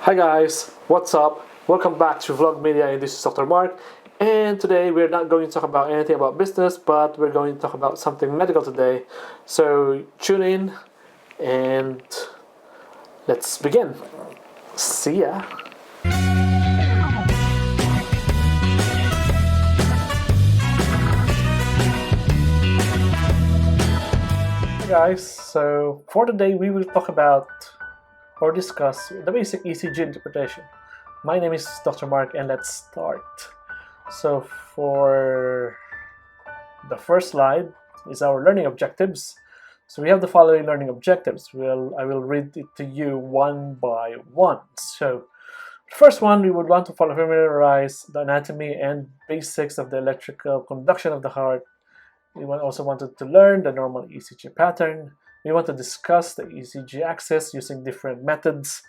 Hi guys, what's up? Welcome back to Vlog Media, and this is Dr. Mark. And today we're not going to talk about anything about business, but we're going to talk about something medical today. So tune in and let's begin. See ya. Hey guys, so for today we will talk about or discuss the basic ECG interpretation. My name is Dr. Mark and let's start. So for the first slide is our learning objectives. So we have the following learning objectives. I will read it to you one by one. So the first one, we would want to familiarize the anatomy and basics of the electrical conduction of the heart. We also wanted to learn the normal ECG pattern. We want to discuss the ECG axis using different methods.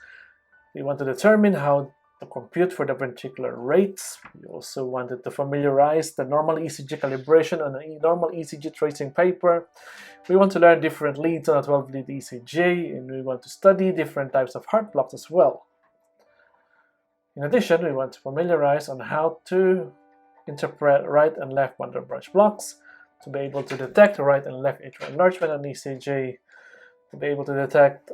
We want to determine how to compute for the ventricular rates. We also wanted to familiarize the normal ECG calibration on a normal ECG tracing paper. We want to learn different leads on a 12-lead ECG, and we want to study different types of heart blocks as well. In addition, we want to familiarize on how to interpret right and left bundle branch blocks, to be able to detect right and left atrial enlargement on ECG, to be able to detect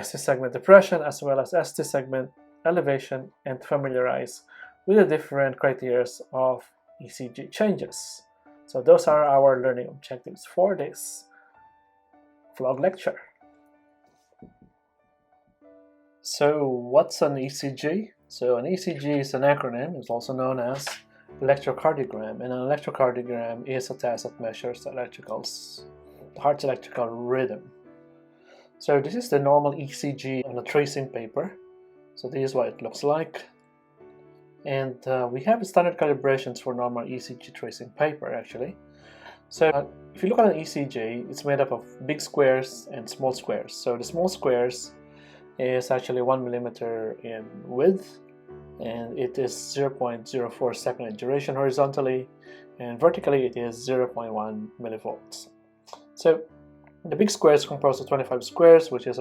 ST segment depression as well as ST segment elevation, and to familiarize with the different criteria of ECG changes. So those are our learning objectives for this vlog lecture. So what's an ECG? So an ECG is an acronym. It's also known as electrocardiogram, and an electrocardiogram is a test that measures the heart's electrical rhythm. So this is the normal ECG on a tracing paper. So this is what it looks like, and we have standard calibrations for normal ECG tracing paper actually. So if you look at an ECG, it's made up of big squares and small squares. So the small squares is actually 1 millimeter in width, and it is 0.04 second in duration horizontally, and vertically it is 0.1 millivolts. So the big squares compose of 25 squares, which is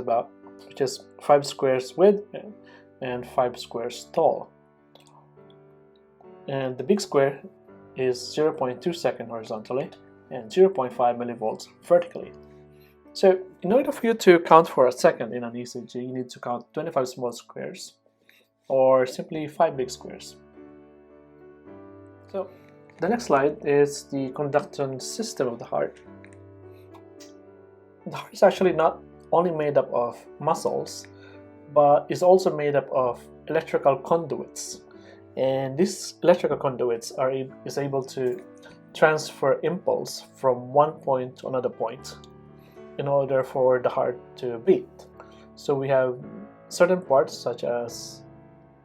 5 squares width and 5 squares tall. And the big square is 0.2 second horizontally and 0.5 millivolts vertically. So in order for you to count for a second in an ECG, you need to count 25 small squares, or simply 5 big squares. So the next slide is the conduction system of the heart. The heart is actually not only made up of muscles, but is also made up of electrical conduits. And these electrical conduits is able to transfer impulse from one point to another point in order for the heart to beat. So we have certain parts such as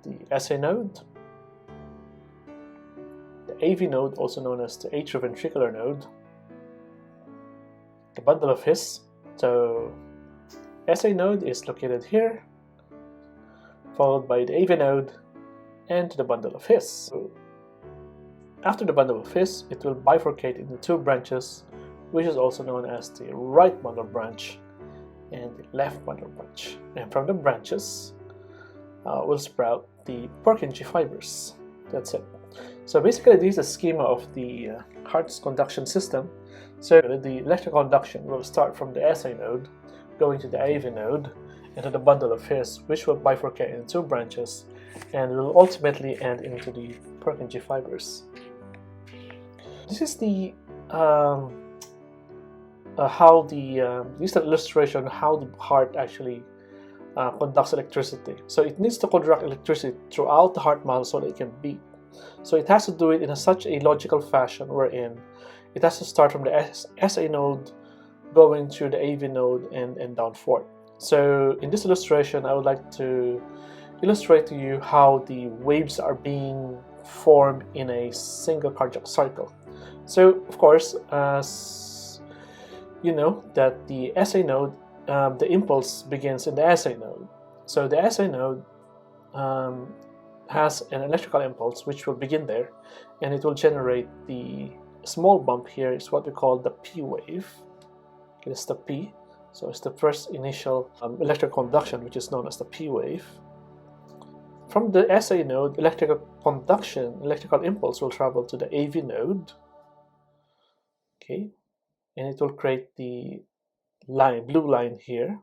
the SA node, the AV node, also known as the atrioventricular node, the bundle of His. So SA node is located here, followed by the AV node and the bundle of His. So after the bundle of His, it will bifurcate into two branches, which is also known as the right bundle branch and the left bundle branch. And from the branches will sprout the Purkinje fibers. That's it. So basically this is a schema of the heart's conduction system. So the electrical conduction will start from the SA node, going to the AV node, into the bundle of His, which will bifurcate into two branches and will ultimately end into the Purkinje fibers. This is the this is an illustration how the heart actually conducts electricity. So it needs to conduct electricity throughout the heart muscle so that it can beat. So it has to do it in such a logical fashion wherein it has to start from the SA node, going through the AV node and down forth. So in this illustration, I would like to illustrate to you how the waves are being formed in a single cardiac cycle. So of course, as you know, that the SA node, the impulse begins in the SA node. So the SA node has an electrical impulse which will begin there, and it will generate the small bump here is what we call the P wave. It's the P. So it's the first initial electrical conduction, which is known as the P wave. from the SA node, electrical conduction, electrical impulse will travel to the AV node. Okay, and it will create the line, blue line here.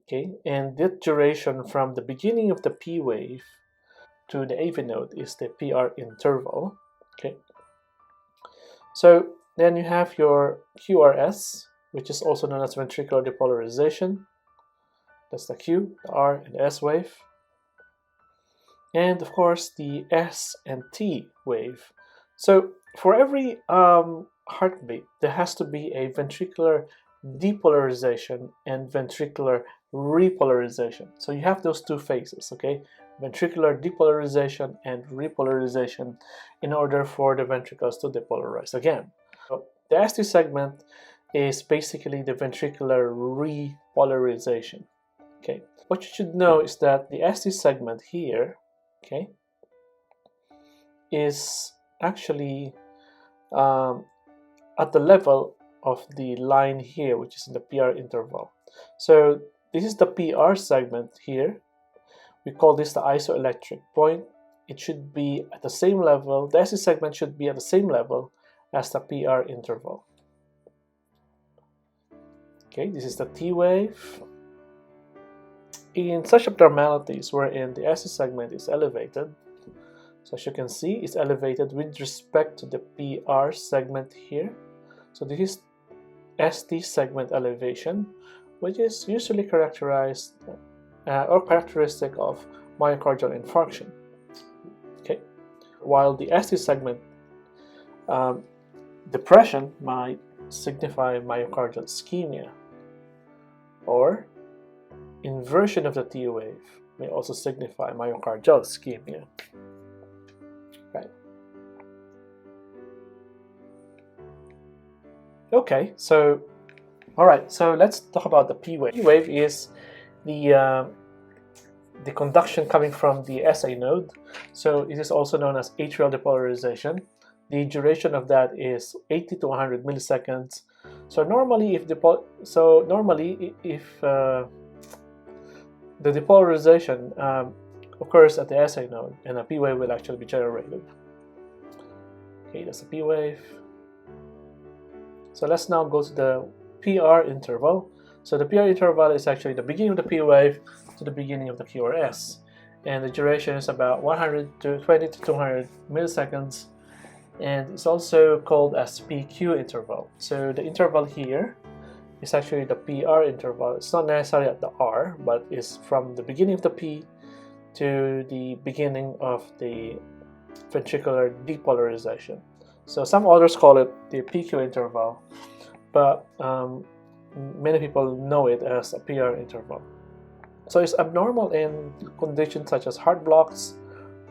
Okay, and that duration from the beginning of the P wave to the AV node is the PR interval. Okay, so then you have your QRS, which is also known as ventricular depolarization. That's the Q, the R, and the S wave. And of course the S and T wave. So for every heartbeat, there has to be a ventricular depolarization and ventricular repolarization. So you have those two phases, okay? Ventricular depolarization and repolarization in order for the ventricles to depolarize again. So the ST segment is basically the ventricular repolarization, okay? What you should know is that the ST segment here, okay, is actually at the level of the line here, which is in the PR interval. So this is the PR segment here. We call this the isoelectric point. It should be at the same level. The ST segment should be at the same level as the PR interval. Okay, this is the T wave. In such abnormalities wherein the ST segment is elevated, so as you can see, it's elevated with respect to the PR segment here. So this is ST segment elevation, which is usually characterized or characteristic of myocardial infarction. Okay, while the ST segment depression might signify myocardial ischemia, or inversion of the T wave may also signify myocardial ischemia. Right. Okay, so alright, so let's talk about the P wave. P wave is the conduction coming from the SA node. So it is also known as atrial depolarization. The duration of that is 80 to 100 milliseconds. So normally, if the depolarization occurs at the SA node, and a P wave will actually be generated. Okay, that's a P wave. So let's now go to the PR interval. So the PR interval is actually the beginning of the P wave to the beginning of the QRS, and the duration is about 120 to 200 milliseconds, and it's also called as PQ interval. So the interval here is actually the PR interval. It's not necessarily at the R, but it's from the beginning of the P to the beginning of the ventricular depolarization. So some authors call it the PQ interval, but many people know it as a PR interval. So it's abnormal in conditions such as heart blocks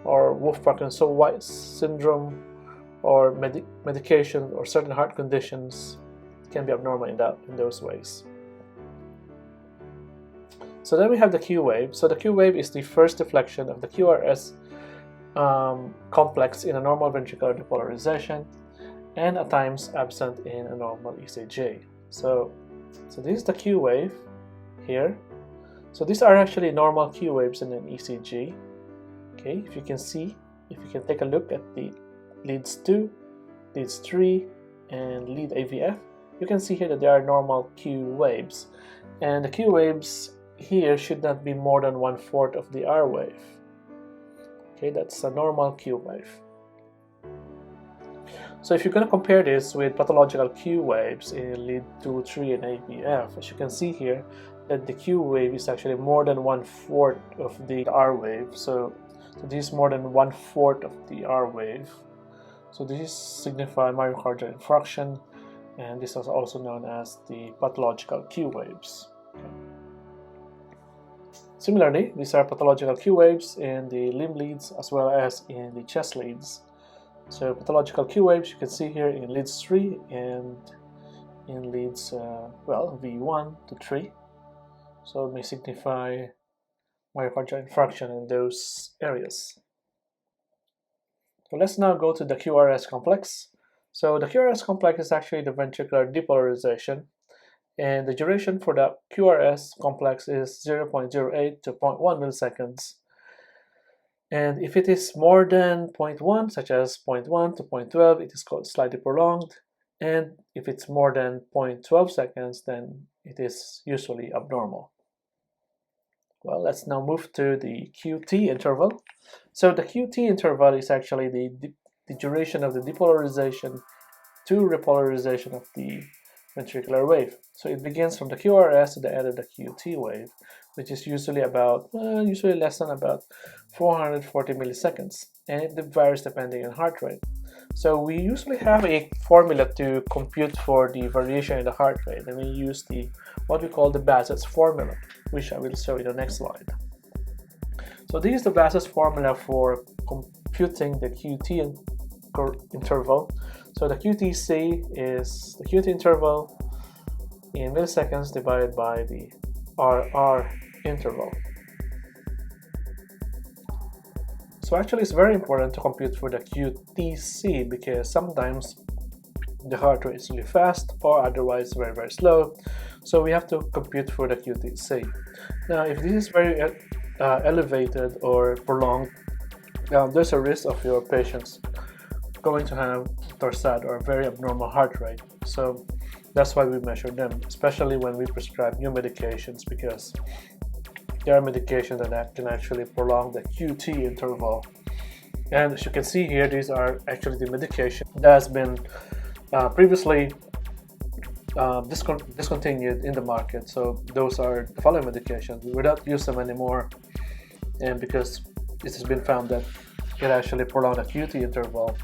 or Wolff-Parkinson-White syndrome, or medication or certain heart conditions can be abnormal in those ways. So then we have the Q wave. So the Q wave is the first deflection of the QRS complex in a normal ventricular depolarization, and at times absent in a normal ECG. So this is the Q wave here. So these are actually normal Q waves in an ECG. Okay, if you can take a look at the leads 2, leads 3, and lead AVF, you can see here that they are normal Q waves, and the Q waves here should not be more than 1/4 of the R wave. Okay, that's a normal Q wave. So if you're going to compare this with pathological Q waves in lead 2, 3, and AVF, as you can see here that the Q wave is actually more than 1/4 of the R wave. So this is more than 1/4 of the R wave. So this signifies myocardial infarction, and this is also known as the pathological Q waves. Okay. Similarly, these are pathological Q waves in the limb leads as well as in the chest leads. So pathological Q waves you can see here in leads 3 and in leads V1 to 3. So it may signify myocardial infarction in those areas. So let's now go to the QRS complex. So the QRS complex is actually the ventricular depolarization, and the duration for the QRS complex is 0.08 to 0.1 milliseconds. And if it is more than 0.1, such as 0.1 to 0.12, it is called slightly prolonged. And if it's more than 0.12 seconds, then it is usually abnormal. Well, let's now move to the QT interval. So the QT interval is actually the duration of the depolarization to repolarization of the ventricular wave. So it begins from the QRS to the end of the QT wave, which is usually less than about 440 milliseconds, and it varies depending on heart rate. So we usually have a formula to compute for the variation in the heart rate, and we use what we call the Bazett's formula, which I will show you in the next slide. So this is the Bazett's formula for computing the QT interval. So the QTC is the QT interval in milliseconds divided by the RR interval. So actually it's very important to compute for the QTC because sometimes the heart rate is really fast or otherwise very, very slow. So we have to compute for the QTC. Now if this is very elevated or prolonged, there's a risk of your patients going to have torsade or very abnormal heart rate. So that's why we measure them, especially when we prescribe new medications, because there are medications that can actually prolong the QT interval. And as you can see here, these are actually the medication that has been previously discontinued in the market. So those are the following medications. We don't use them anymore, and because it has been found that it actually prolong the QT interval,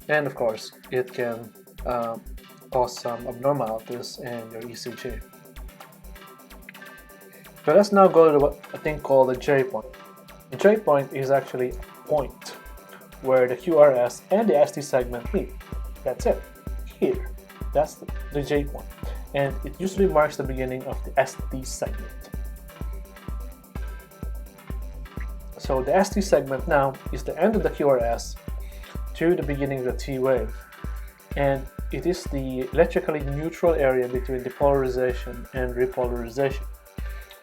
and of course it can cause some abnormalities in your ECG. So let's now go to a thing called the J point. The J point is actually a point where the QRS and the ST segment meet. That's it. Here, that's the J point, and it usually marks the beginning of the ST segment. So the ST segment now is the end of the QRS to the beginning of the T wave, and it is the electrically neutral area between depolarization and repolarization.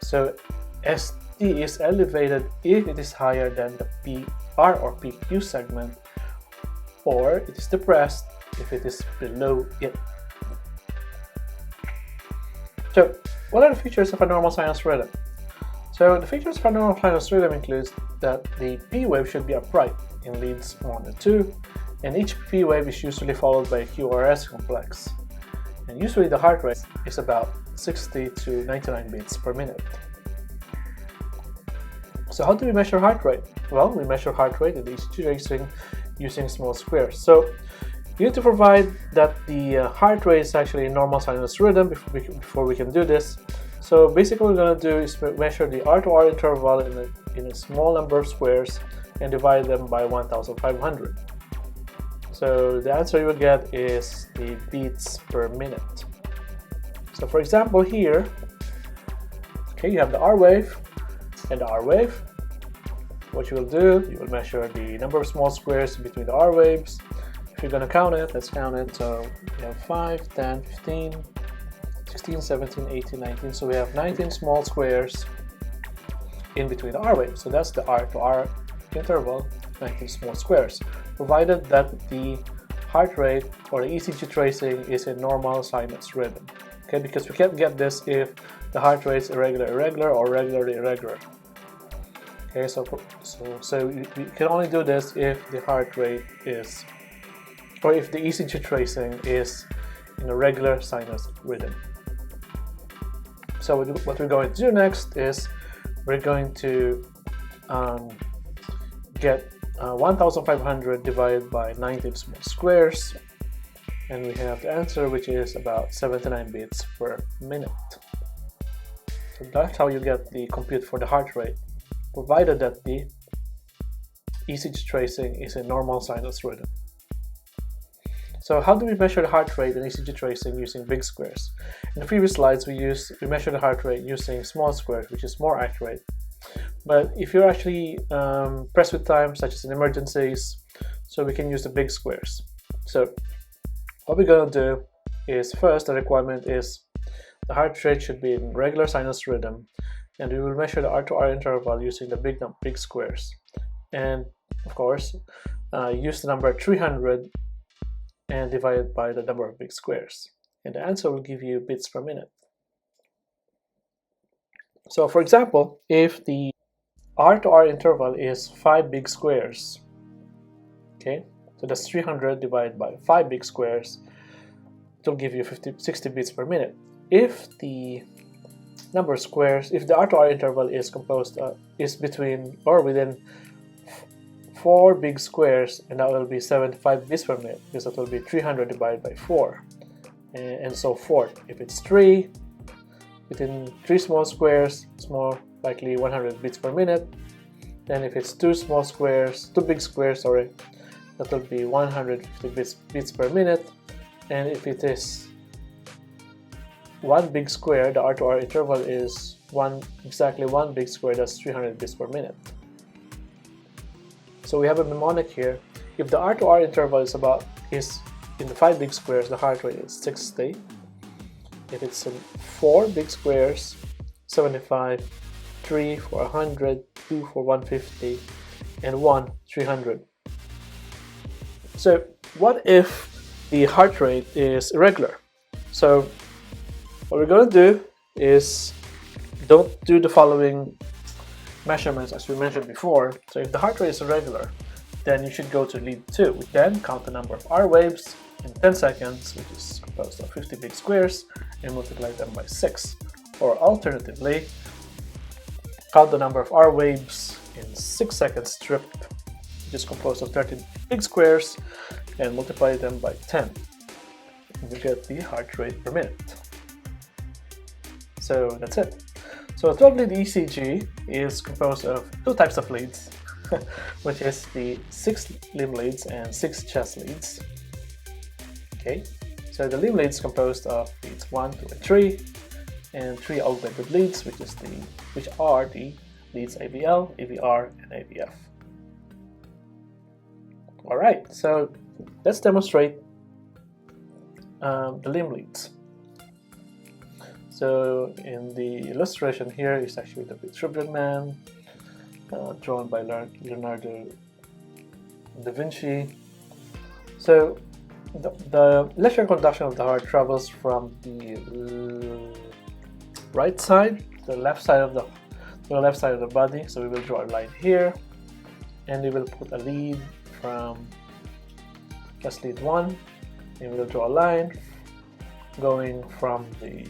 So ST is elevated if it is higher than the PR or PQ segment, or it is depressed if it is below it. So what are the features of a normal sinus rhythm? So the features of a normal sinus rhythm includes that the P wave should be upright in leads 1 and 2, and each P wave is usually followed by a QRS complex. And usually the heart rate is about 60 to 99 beats per minute. So how do we measure heart rate? Well, we measure heart rate in the ECG tracing using small squares. So you need to provide that the heart rate is actually a normal sinus rhythm before we can do this. So basically what we're going to do is measure the R to R interval in a small number of squares and divide them by 1500. So the answer you will get is the beats per minute. So for example here, okay, you have the R wave and the R wave. What you will do, you will measure the number of small squares between the R waves. If you're going to count it, let's count it. So we have 5, 10, 15, 16, 17, 18, 19. So we have 19 small squares in between the R waves. So that's the R to R interval, 19 small squares, provided that the heart rate or the ECG tracing is a normal sinus rhythm. Okay, because we can't get this if the heart rate is irregular, or regularly irregular. Okay, so we can only do this if the heart rate is, or if the ECG tracing is in a regular sinus rhythm. So what we're going to do next is we're going to get 1500 divided by 19 small squares, and we have the answer, which is about 79 beats per minute. So that's how you get the compute for the heart rate, provided that the ECG tracing is a normal sinus rhythm. So how do we measure the heart rate and ECG tracing using big squares? In the previous slides we measure the heart rate using small squares, which is more accurate. But if you're actually pressed with time, such as in emergencies, so we can use the big squares. So what we're going to do is, first, the requirement is the heart rate should be in regular sinus rhythm, and we will measure the R to R interval using the big squares. and of course use the number 300 and divide it by the number of big squares, and the answer will give you beats per minute. So for example, if the R to R interval is 5 big squares, okay, so that's 300 divided by 5 big squares, it will give you 60 beats per minute. If the number of squares, if the R to R interval is composed is between or within 4 big squares, and that will be 75 beats per minute, because that will be 300 divided by 4, and so forth. If it's 3, within 3 small squares, it's more likely 100 beats per minute. Then if it's 2 big squares, sorry, that will be 150 beats per minute. And if it is 1 big square, the R to R interval is exactly 1 big square, that's 300 beats per minute. So we have a mnemonic here. If the R to R interval is in the 5 big squares, the heart rate is 60. If it's in 4 big squares, 75, 3 for 100, 2 for 150, and 1, 300. So what if the heart rate is irregular? So what we're going to do is don't do the following measurements as we mentioned before. So if the heart rate is irregular, then you should go to lead 2. Then count the number of R waves in 10 seconds, which is composed of 50 big squares, and multiply them by 6. Or alternatively, count the number of R waves in 6 seconds stripped, which is composed of 30 big squares, and multiply them by 10. And you get the heart rate per minute. So that's it. So a 12-lead ECG is composed of 2 types of leads, which is the 6 limb leads and 6 chest leads. Okay, so the limb leads composed of leads 1, 2, and 3, and 3 augmented leads, which are the leads AVL, AVR, and AVF. All right, so let's demonstrate the limb leads. So in the illustration here is actually the Vitruvian Man, drawn by Leonardo da Vinci. So the electrical conduction of the heart travels from the right side to the left side of the body. So we will draw a line here, and we will put a lead from just lead 1, and we will draw a line going from the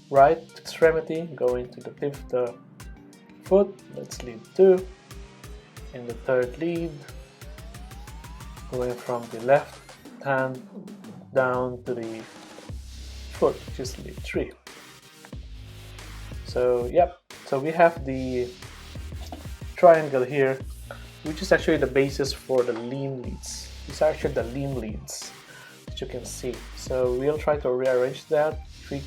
right extremity going to the tip of the foot. That's lead 2, and the third lead going from the left hand down to the foot, which is lead 3. So yep, so we have the triangle here, which is actually the basis for the limb leads. These are actually the limb leads that you can see. So we'll try to rearrange that.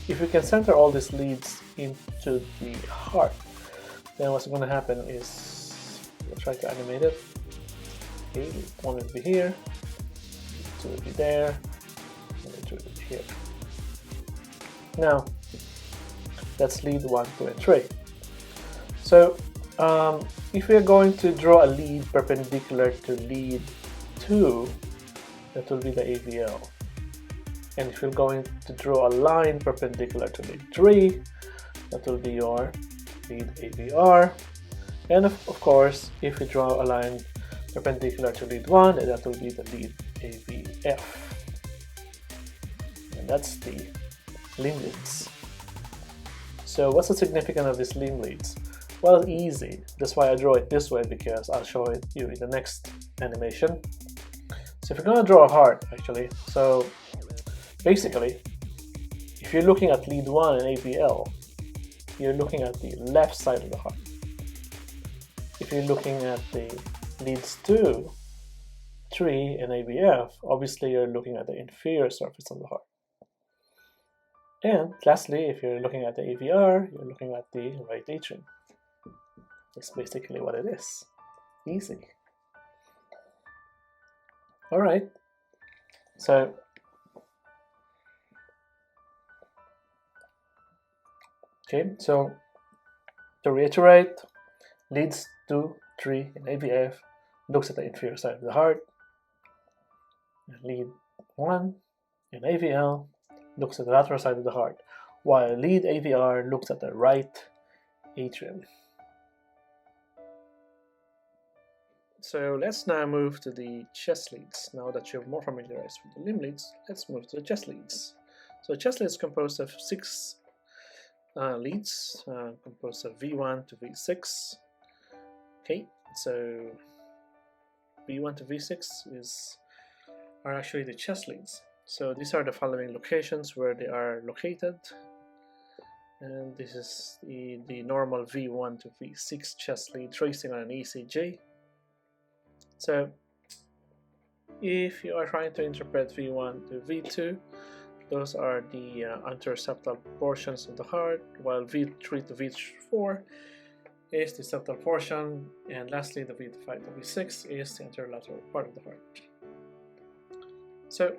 If we can center all these leads into the heart, then what's going to happen is we'll try to animate it. Okay, one will be here, 2 will be there, and 3 will be here. Now that's lead 1, 2, and 3. So if we are going to draw a lead perpendicular to lead 2, that will be the AVL. And if you're going to draw a line perpendicular to lead 3, that will be your lead AVR. And of course, if we draw a line perpendicular to lead 1, that will be the lead AVF. And that's the limb leads. So what's the significance of these limb leads? Well, easy. That's why I draw it this way, because I'll show it you in the next animation. So if you're going to draw a heart, actually, so basically, if you're looking at lead 1 and AVL, you're looking at the left side of the heart. If you're looking at the leads 2, 3, and AVF, obviously you're looking at the inferior surface of the heart. And lastly, if you're looking at the AVR, you're looking at the right atrium. That's basically what it is. Easy. Alright, so okay, so to reiterate, leads 2, 3 in AVF looks at the inferior side of the heart, and lead 1 in AVL looks at the lateral side of the heart, while lead AVR looks at the right atrium. So let's now move to the chest leads. Now that you're more familiarized with the limb leads, let's move to the chest leads. So chest leads is composed of 6 leads, composed of V1 to V6. Okay, so V1 to V6 are actually the chest leads. So these are the following locations where they are located, and this is the normal V1 to V6 chest lead tracing on an ECG. So if you are trying to interpret V1 to V2, those are the anteroseptal portions of the heart, while V3 to V4 is the septal portion, and lastly the V5 to V6 is the anterolateral part of the heart. So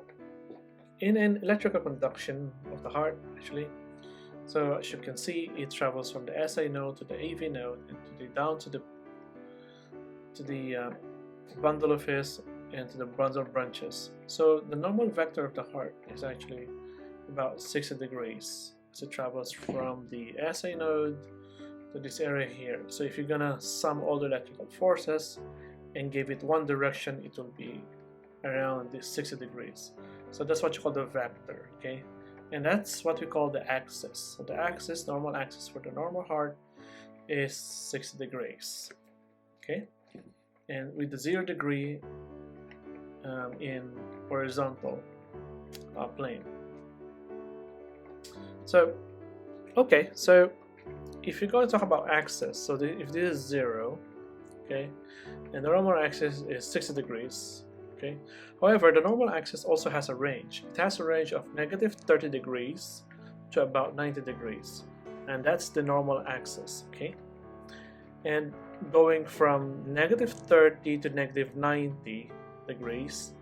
in an electrical conduction of the heart, actually, so as you can see, it travels from the SA node to the AV node and down to the bundle of his and to the bundle branches. So the normal vector of the heart is actually about 60 degrees as it travels from the SA node to this area here. So if you're gonna sum all the electrical forces and give it one direction, it will be around this 60 degrees. So that's what you call the vector, okay? And that's what we call the axis. So the axis, normal axis for the normal heart is 60 degrees, okay? And with the 0 degree in horizontal plane. So, okay, so if you're going to talk about axis, so if this is 0, okay, and the normal axis is 60 degrees, okay. However, the normal axis also has a range. It has a range of negative 30 degrees to about 90 degrees, and that's the normal axis, okay. And going from negative 30 to negative 90 degrees,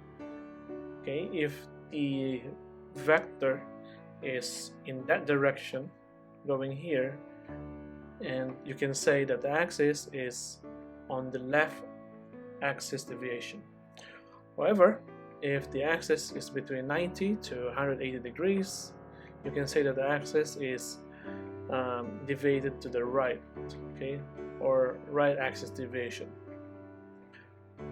okay, if the vector is in that direction going here, and you can say that the axis is on the left axis deviation. However, if the axis is between 90 to 180 degrees, you can say that the axis is deviated to the right, okay, or right axis deviation.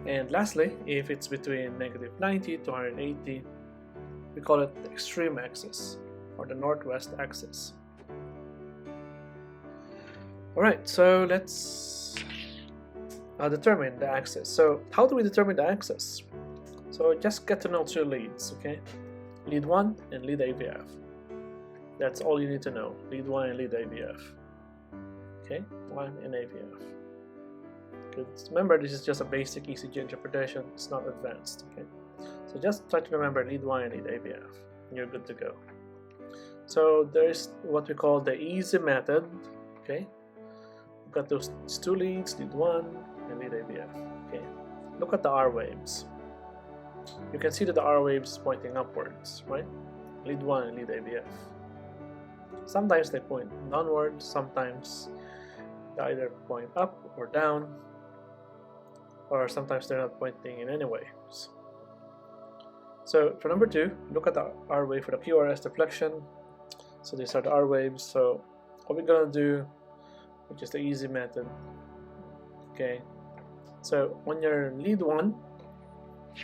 And lastly, if it's between negative 90 to 180, we call it the extreme axis or the northwest axis. Alright, so let's determine the axis. So how do we determine the axis? So just get to know 2 leads, okay? Lead 1 and lead AVF. That's all you need to know. Lead 1 and lead AVF. Okay, 1 and AVF. Because remember, this is just a basic ECG interpretation. It's not advanced, okay? So just try to remember lead 1 and lead AVF, and you're good to go. So there's what we call the easy method, okay? We've got those 2 leads, lead 1 and lead AVF, okay? Look at the R waves. You can see that the R waves pointing upwards, right? Lead 1 and lead AVF. Sometimes they point downward, sometimes they either point up or down, or sometimes they're not pointing in any way. So for number 2, look at the R wave for the QRS deflection. So these are the R waves. So what we're gonna do, which is the easy method, okay? So when your lead 1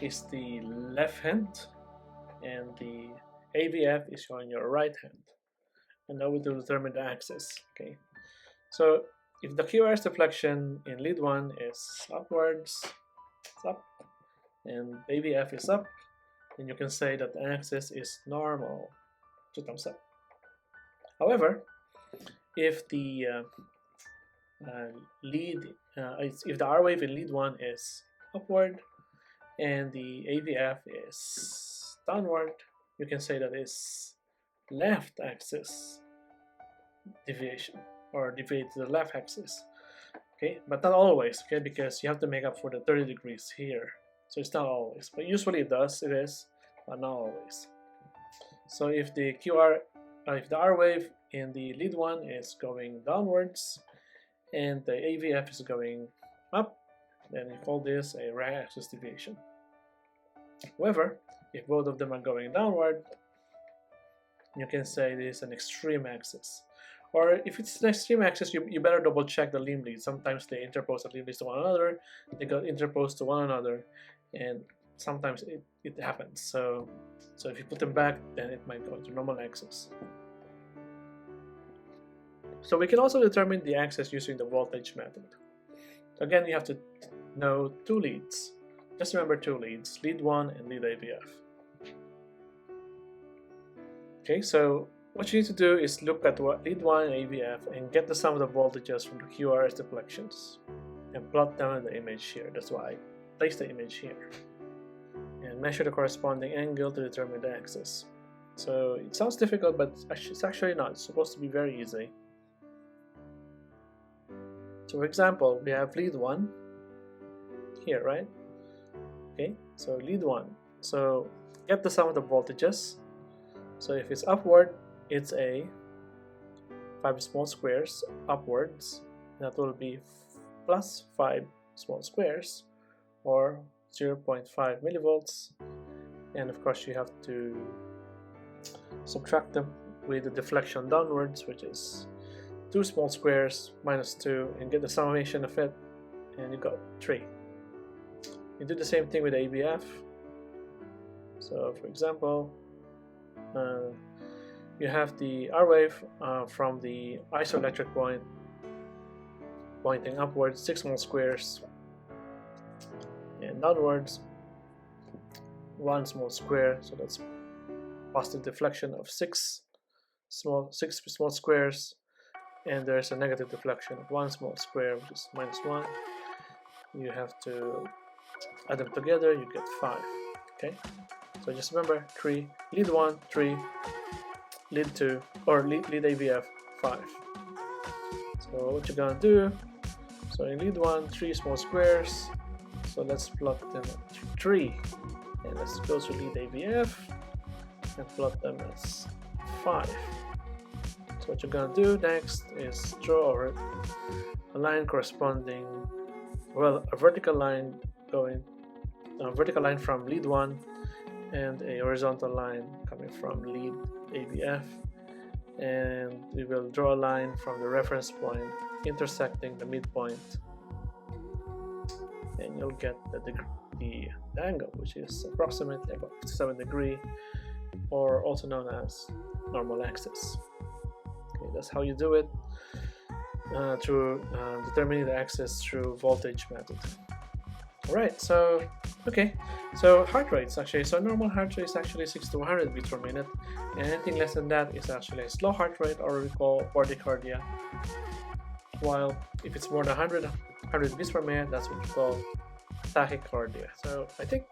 is the left hand and the AVF is on your right hand, and now we will determine the axis, okay? So if the QRS deflection in lead 1 is upwards, it's up, and AVF is up, then you can say that the axis is normal, 2 thumbs up. However, if the if the R wave in lead 1 is upward and the AVF is downward, you can say that it's left axis deviation, or deviate to the left axis, okay? But not always, okay, because you have to make up for the 30 degrees here, so it's not always, but usually it is, but not always. So if the R wave in the lead 1 is going downwards and the AVF is going up, then you call this a right axis deviation. However, if both of them are going downward, you can say this is an extreme axis. Or if it's an extreme axis, you better double check the limb leads. Sometimes they interpose the limb leads to one another, they got interposed to one another, and sometimes it happens. So if you put them back, then it might go into normal axis. So we can also determine the axis using the voltage method. Again, you have to know two leads. Just remember two leads, lead 1 and lead AVF. Okay, so what you need to do is look at what lead 1 and AVF and get the sum of the voltages from the QRS deflections and plot them in the image here. That's why I placed the image here. And measure the corresponding angle to determine the axis. So it sounds difficult, but it's actually not. It's supposed to be very easy. So for example, we have lead 1 here, right? Okay, so lead 1. So get the sum of the voltages. So if it's upward, it's a 5 small squares upwards. That will be plus 5 small squares, or 0.5 millivolts. And of course you have to subtract them with the deflection downwards, which is 2 small squares minus 2, and get the summation of it, and you got 3. You do the same thing with ABF. So for example, you have the R wave from the isoelectric point pointing upwards, 6 small squares, and downwards 1 small square. So that's positive deflection of 6 small squares, and there's a negative deflection of 1 small square, which is minus 1. You have to add them together, you get 5. Okay, so just remember 3, lead 1, 3, lead 2, or lead AVF 5. So what you're gonna do, so in lead 1, 3 small squares, so let's plot them at 3, and let's go to lead AVF and plot them as 5. So what you're gonna do next is draw a line corresponding, well, a vertical line from lead 1 and a horizontal line coming from lead AVF, and we will draw a line from the reference point intersecting the midpoint, and you'll get the angle, which is approximately about 57 degrees, or also known as normal axis. Okay, that's how you do it through determining the axis through voltage method. Alright, so okay, so heart rates actually. So normal heart rate is actually 60 to 100 beats per minute, and anything less than that is actually a slow heart rate, or we call bradycardia. While if it's more than 100 beats per minute, that's what we call tachycardia. So I think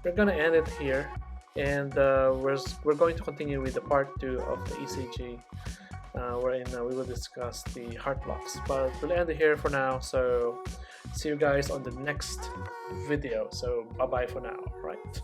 we're gonna end it here, and we're going to continue with the part 2 of the ECG, wherein we will discuss the heart blocks. But we'll end it here for now. So see you guys on the next video. So bye bye for now, right?